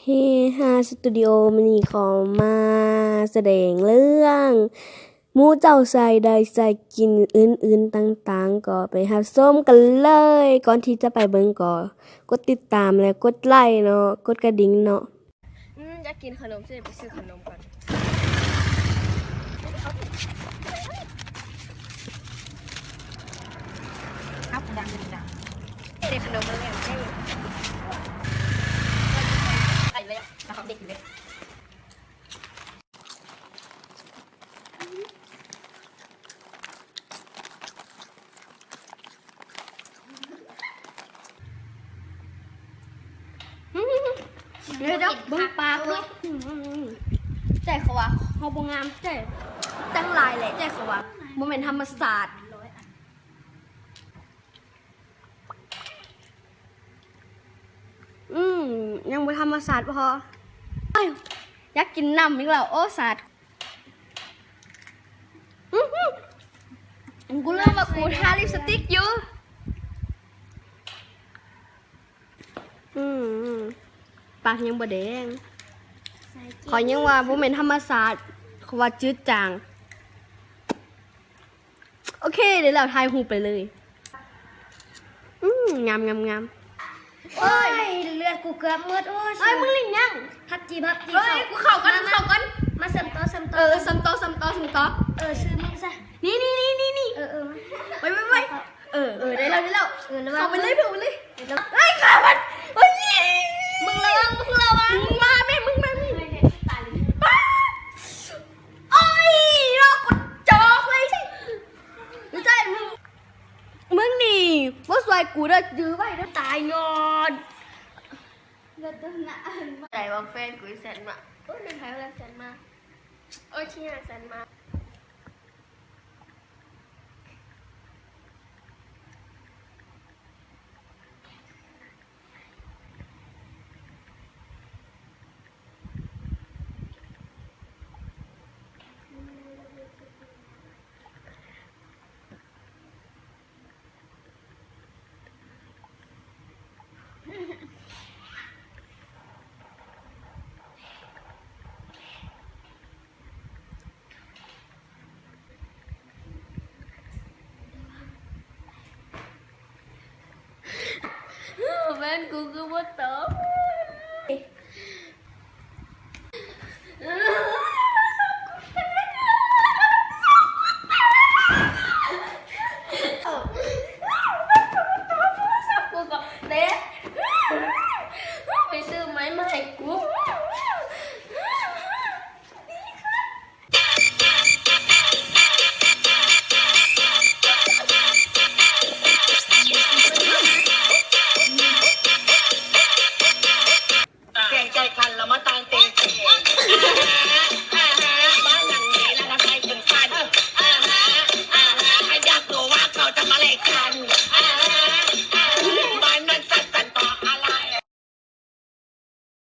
เฮฮาสตูดิโอมันนี่ขอมาแสดงเรื่องหมูเจ้าใส่ได้ใส่กินอื่นๆต่างๆก็ไปรับชมกันเลยก่อนที่จะไปเบิ่งก็กดติดตามและกดไลค์เนาะกดกระดิ่งเนาะอยากกินขนมสิไปซื้อขนมก่อนครับดังเด็กขนมมันเลยไอ้เลยนะครับเด็กเลยเดี๋ยวเบิ่งปากด้วยใจเขาว่าเขาบ่งามใจตั้งลายแหละใจเขาว่าบ่แม่นธรรมศาสตร์ยังบ่ธรรมศาสตร์พออยากกินน้ำอีกแล้วโอ้ศาสตร์กูเริ่มว่ากูทาลิปสติกอยู่ปากยังบ่แดงขอยังว่าบ่แม่นธรรมศาสตร์เขาว่าจืดจางโอเคเดี๋ยวเราถ่ายรูปไปเลยงามโอ้ยเลือดกูเกือบหมดโอ้ยมึงลิงยังพับจีเฮ้ยกูเข้ากันมาเสริมต่อซ้ำต่อซื้อมึงซะนี่ไปได้แล้วเข้าไปเลยเฮ้ยขามันเฮ้ยมึงระวังมาแม่มึงโอ้ยรอกดจอกเลยสิไม่ใช่มึงนี่บ่สวยกูเด้อยื้อไว้เด้อตายงอนใจว่าแฟนกูแสนมาโอ้ยเป็นใครว่าแสนมาโอ้ยชี้หาแสนมาแฟนกูคือว่าเต๋อ